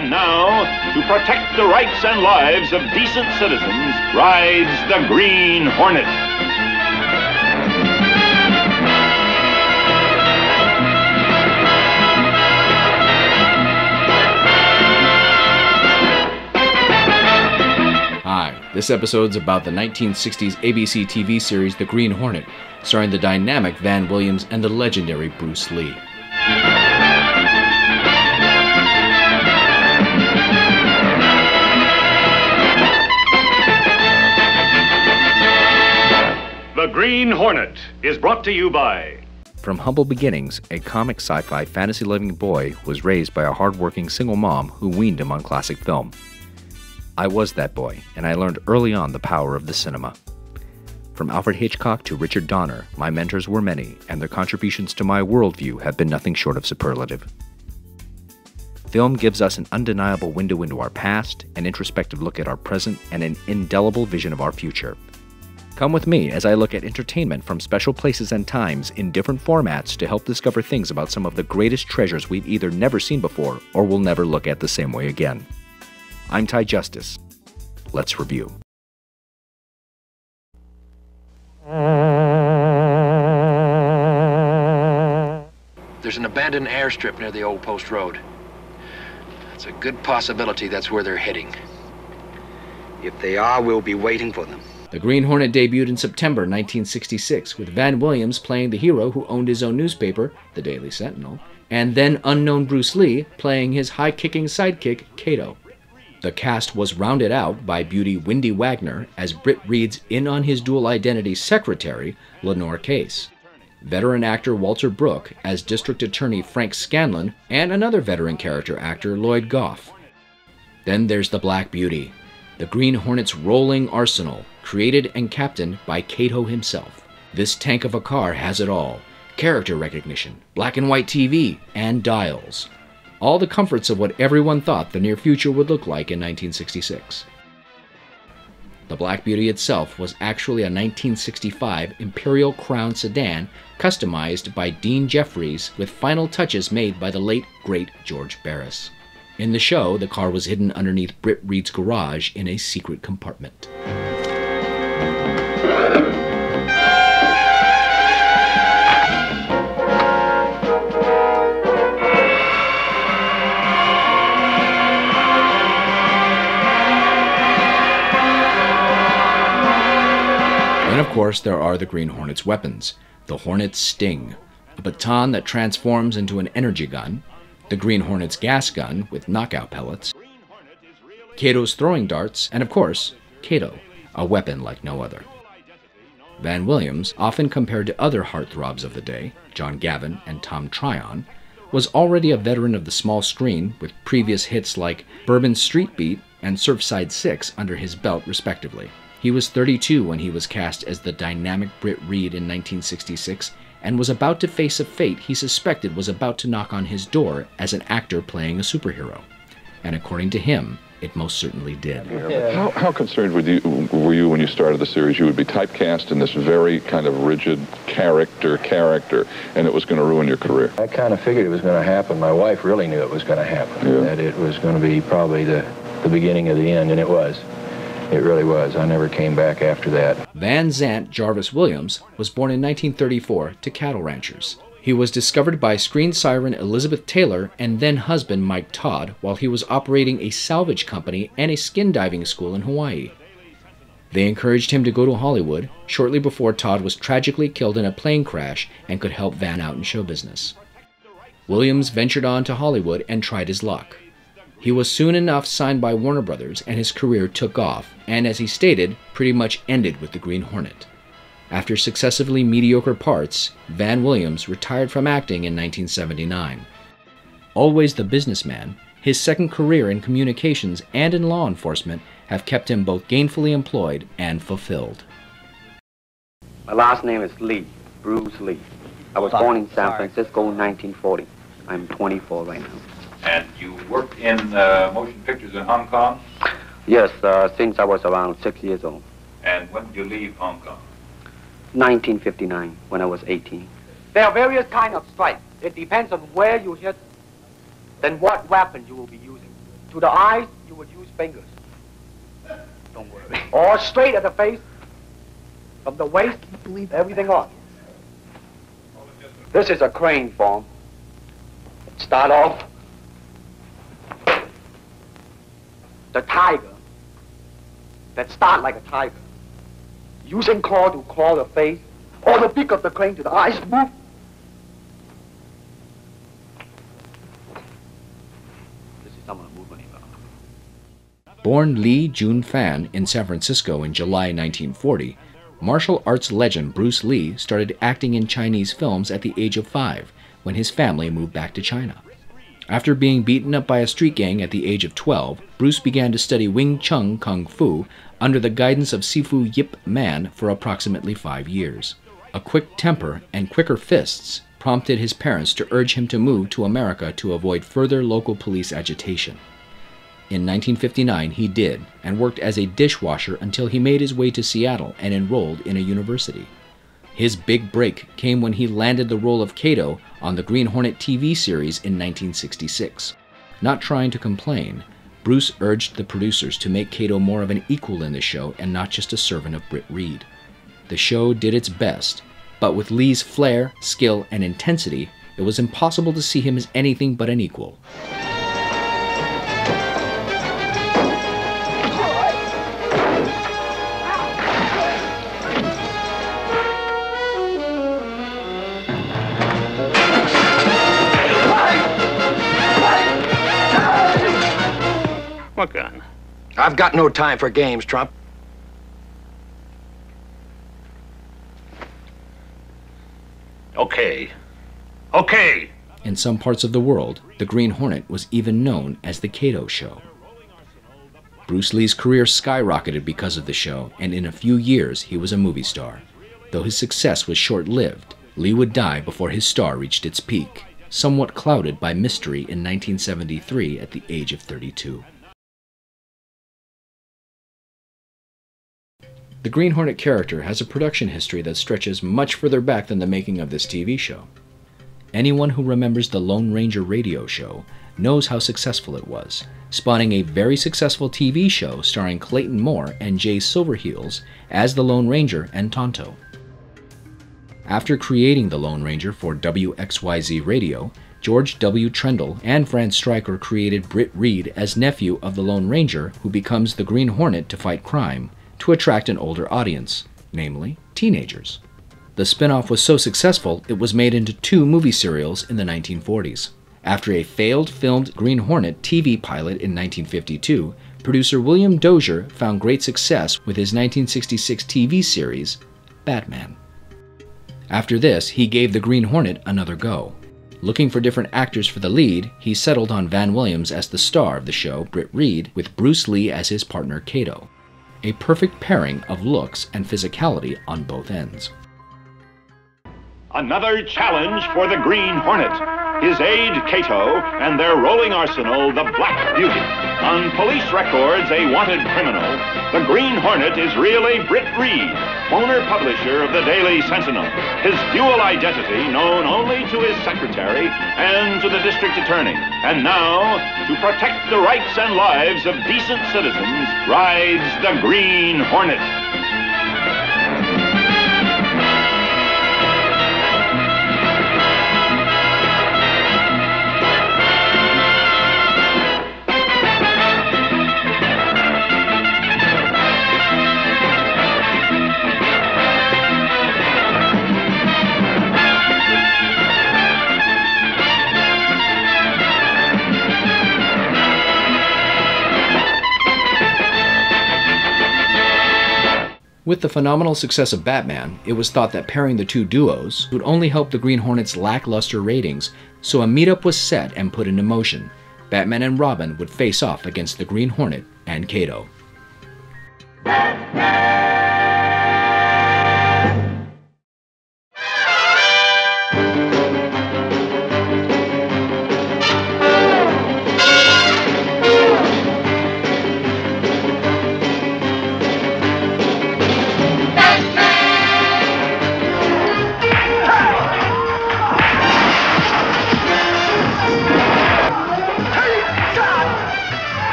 And now, to protect the rights and lives of decent citizens, rides the Green Hornet. Hi, this episode's about the 1960s ABC TV series The Green Hornet, starring the dynamic Van Williams and the legendary Bruce Lee. The Green Hornet is brought to you by... From humble beginnings, a comic sci-fi fantasy-loving boy was raised by a hard-working single mom who weaned him on classic film. I was that boy, and I learned early on the power of the cinema. From Alfred Hitchcock to Richard Donner, my mentors were many, and their contributions to my worldview have been nothing short of superlative. Film gives us an undeniable window into our past, an introspective look at our present, and an indelible vision of our future. Come with me as I look at entertainment from special places and times in different formats to help discover things about some of the greatest treasures we've either never seen before or will never look at the same way again. I'm Tye Justis. Let's review. There's an abandoned airstrip near the old post road. It's a good possibility that's where they're heading. If they are, we'll be waiting for them. The Green Hornet debuted in September 1966, with Van Williams playing the hero who owned his own newspaper, the Daily Sentinel, and then unknown Bruce Lee playing his high-kicking sidekick, Kato. The cast was rounded out by beauty Wendy Wagner as Britt Reed's in-on-his dual identity secretary, Lenore Case, veteran actor Walter Brooke as District Attorney Frank Scanlon, and another veteran character actor, Lloyd Goff. Then there's the Black Beauty, the Green Hornet's rolling arsenal, created and captained by Kato himself. This tank of a car has it all: character recognition, black and white TV, and dials. All the comforts of what everyone thought the near future would look like in 1966. The Black Beauty itself was actually a 1965 Imperial Crown sedan customized by Dean Jeffries with final touches made by the late, great George Barris. In the show, the car was hidden underneath Britt Reed's garage in a secret compartment. And of course, there are the Green Hornet's weapons. The Hornet's Sting, a baton that transforms into an energy gun, the Green Hornet's gas gun with knockout pellets, Kato's throwing darts, and of course, Kato, a weapon like no other. Van Williams, often compared to other heartthrobs of the day, John Gavin and Tom Tryon, was already a veteran of the small screen with previous hits like Bourbon Street Beat and Surfside 6 under his belt respectively. He was 32 when he was cast as the dynamic Britt Reed in 1966 and was about to face a fate he suspected was about to knock on his door as an actor playing a superhero. And according to him, it most certainly did. How concerned were you when you started the series you would be typecast in this very kind of rigid character, and it was going to ruin your career? I kind of figured it was going to happen. My wife really knew it was going to happen, that it was going to be probably the beginning of the end, and it was. It really was. I never came back after that. Van Zant Jarvis Williams was born in 1934 to cattle ranchers. He was discovered by screen siren Elizabeth Taylor and then husband Mike Todd while he was operating a salvage company and a skin diving school in Hawaii. They encouraged him to go to Hollywood shortly before Todd was tragically killed in a plane crash and could help Van out in show business. Williams ventured on to Hollywood and tried his luck. He was soon enough signed by Warner Brothers and his career took off, and as he stated, pretty much ended with the Green Hornet. After successively mediocre parts, Van Williams retired from acting in 1979. Always the businessman, his second career in communications and in law enforcement have kept him both gainfully employed and fulfilled. My last name is Lee, Bruce Lee. I was born in San Francisco in 1940. I'm 24 right now. And you worked in motion pictures in Hong Kong? Yes, since I was around 6 years old. And when did you leave Hong Kong? 1959, when I was 18. There are various kinds of strikes. It depends on where you hit, then what weapon you will be using. To the eyes, you would use fingers. Don't worry. All straight at the face. From the waist, leave everything on. This is a crane form. Start off. The tiger. That start like a tiger. Using claw to claw the face, or the beak of the crane to the eyes move. This is some of the movement. Born Lee Jun Fan in San Francisco in July 1940, martial arts legend Bruce Lee started acting in Chinese films at the age of 5 when his family moved back to China. After being beaten up by a street gang at the age of 12, Bruce began to study Wing Chun Kung Fu under the guidance of Sifu Yip Man for approximately 5 years. A quick temper and quicker fists prompted his parents to urge him to move to America to avoid further local police agitation. In 1959, he did, and worked as a dishwasher until he made his way to Seattle and enrolled in a university. His big break came when he landed the role of Kato on the Green Hornet TV series in 1966. Not trying to complain, Bruce urged the producers to make Kato more of an equal in the show and not just a servant of Britt Reed. The show did its best, but with Lee's flair, skill, and intensity, it was impossible to see him as anything but an equal. What gun? I've got no time for games, Trump. Okay. Okay. In some parts of the world, the Green Hornet was even known as the Kato Show. Bruce Lee's career skyrocketed because of the show, and in a few years he was a movie star. Though his success was short-lived, Lee would die before his star reached its peak, somewhat clouded by mystery in 1973 at the age of 32. The Green Hornet character has a production history that stretches much further back than the making of this TV show. Anyone who remembers the Lone Ranger radio show knows how successful it was, spawning a very successful TV show starring Clayton Moore and Jay Silverheels as the Lone Ranger and Tonto. After creating the Lone Ranger for WXYZ Radio, George W. Trendle and Fran Stryker created Britt Reed as nephew of the Lone Ranger, who becomes the Green Hornet to fight crime, to attract an older audience, namely teenagers. The spin-off was so successful, it was made into 2 movie serials in the 1940s. After a failed filmed Green Hornet TV pilot in 1952, producer William Dozier found great success with his 1966 TV series, Batman. After this, he gave the Green Hornet another go. Looking for different actors for the lead, he settled on Van Williams as the star of the show, Britt Reed, with Bruce Lee as his partner Kato. A perfect pairing of looks and physicality on both ends. Another challenge for the Green Hornet. His aide, Kato, and their rolling arsenal, the Black Beauty. On police records, a wanted criminal. The Green Hornet is really Britt Reed, owner-publisher of the Daily Sentinel. His dual identity known only to his secretary and to the district attorney. And now, to protect the rights and lives of decent citizens, rides the Green Hornet. With the phenomenal success of Batman, it was thought that pairing the 2 duos would only help the Green Hornet's lackluster ratings, so a meetup was set and put into motion. Batman and Robin would face off against the Green Hornet and Kato.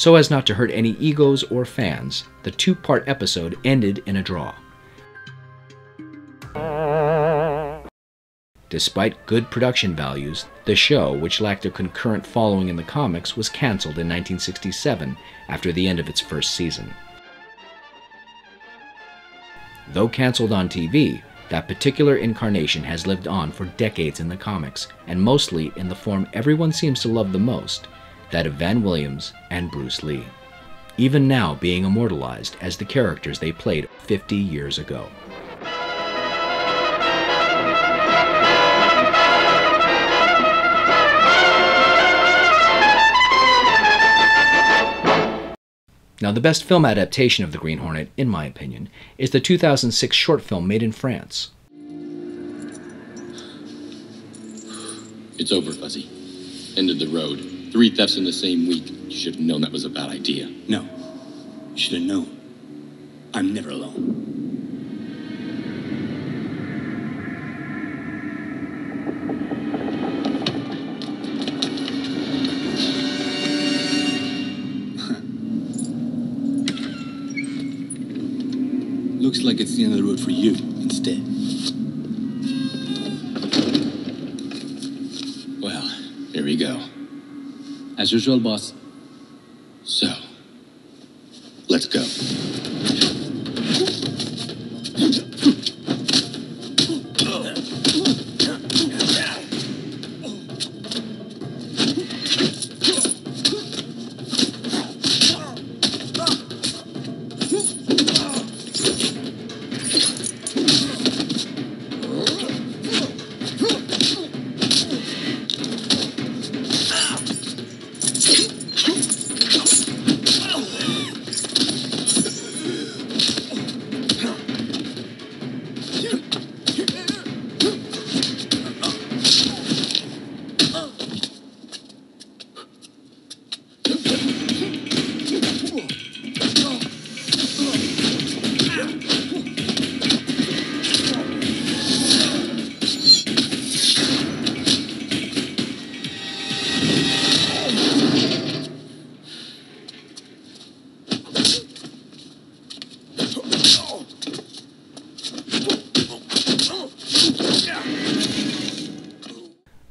So as not to hurt any egos or fans, the 2-part episode ended in a draw. Despite good production values, the show, which lacked a concurrent following in the comics, was canceled in 1967 after the end of its first season. Though canceled on TV, that particular incarnation has lived on for decades in the comics, and mostly in the form everyone seems to love the most, that of Van Williams and Bruce Lee, even now being immortalized as the characters they played 50 years ago. Now, the best film adaptation of The Green Hornet, in my opinion, is the 2006 short film made in France. It's over, Fuzzy. End of the road. 3 thefts in the same week. You should have known that was a bad idea. No. You should have known. I'm never alone. Looks like it's the end of the road for you, instead. Well, here we go. As usual, boss. So, let's go.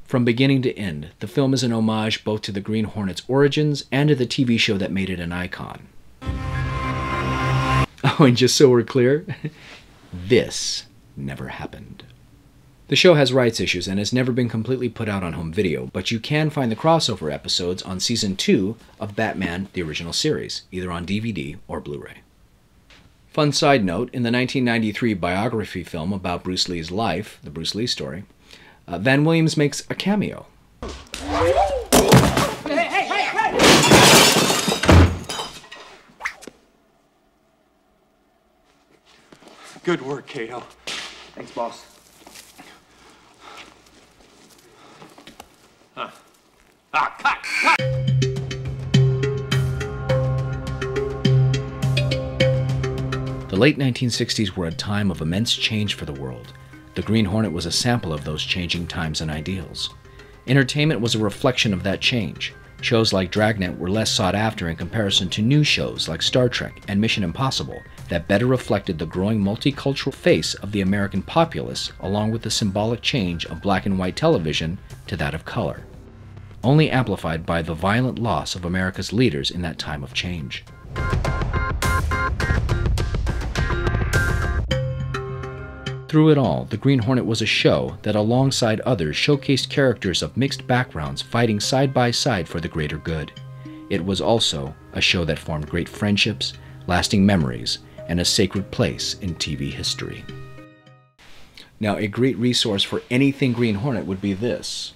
From beginning to end, the film is an homage both to the Green Hornet's origins and to the TV show that made it an icon. Oh, and just so we're clear, this never happened. The show has rights issues and has never been completely put out on home video, but you can find the crossover episodes on Season 2 of Batman, the original series, either on DVD or Blu-ray. Fun side note, in the 1993 biography film about Bruce Lee's life, The Bruce Lee Story, Van Williams makes a cameo. Good work, Kato. Thanks, boss. Cut! The late 1960s were a time of immense change for the world. The Green Hornet was a sample of those changing times and ideals. Entertainment was a reflection of that change. Shows like Dragnet were less sought after in comparison to new shows like Star Trek and Mission Impossible that better reflected the growing multicultural face of the American populace, along with the symbolic change of black and white television to that of color, only amplified by the violent loss of America's leaders in that time of change. Through it all, The Green Hornet was a show that, alongside others, showcased characters of mixed backgrounds fighting side by side for the greater good. It was also a show that formed great friendships, lasting memories, and a sacred place in TV history. Now, a great resource for anything Green Hornet would be this.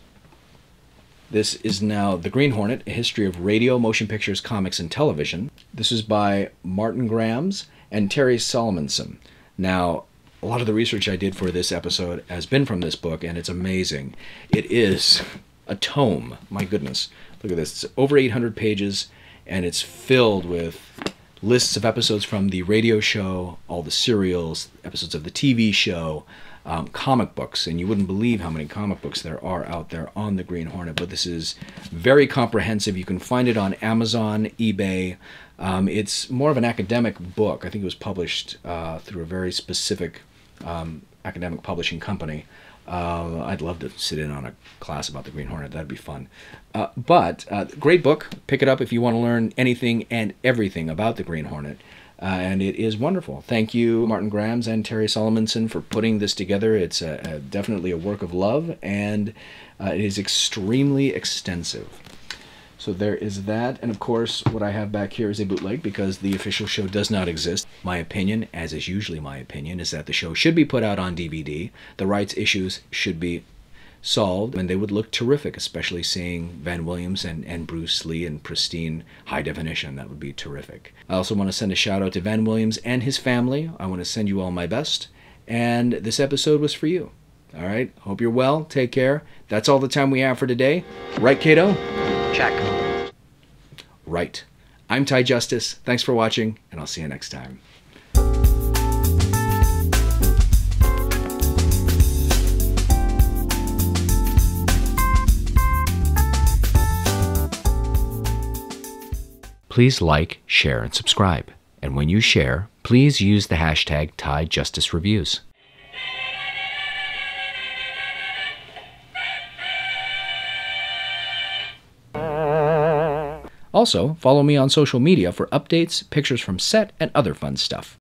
This is now The Green Hornet, A History of Radio, Motion Pictures, Comics, and Television. This is by Martin Grams and Terry Solomonson. Now, a lot of the research I did for this episode has been from this book, and it's amazing. It is a tome. My goodness. Look at this. It's over 800 pages, and it's filled with lists of episodes from the radio show, all the serials, episodes of the TV show, comic books, and you wouldn't believe how many comic books there are out there on the Green Hornet, but this is very comprehensive. You can find it on Amazon, eBay. It's more of an academic book. I think it was published through a very specific academic publishing company. I'd love to sit in on a class about the Green Hornet. That'd be fun. But great book. Pick it up if you want to learn anything and everything about the Green Hornet. And it is wonderful. Thank you, Martin Grams and Terry Solomonson, for putting this together. It's definitely a work of love, and it is extremely extensive. So there is that, and of course what I have back here is a bootleg because the official show does not exist. My opinion, as is usually my opinion, is that the show should be put out on DVD. The rights issues should be solved, and they would look terrific, especially seeing Van Williams and Bruce Lee in pristine high definition. That would be terrific. I also want to send a shout out to Van Williams and his family. I want to send you all my best, and this episode was for you. All right, hope you're well. Take care. That's all the time we have for today. Right, Kato? Check. Right. I'm Tye Justis. Thanks for watching, and I'll see you next time. Please like, share, and subscribe. And when you share, please use the hashtag Tye Justis Reviews. Also, follow me on social media for updates, pictures from set, and other fun stuff.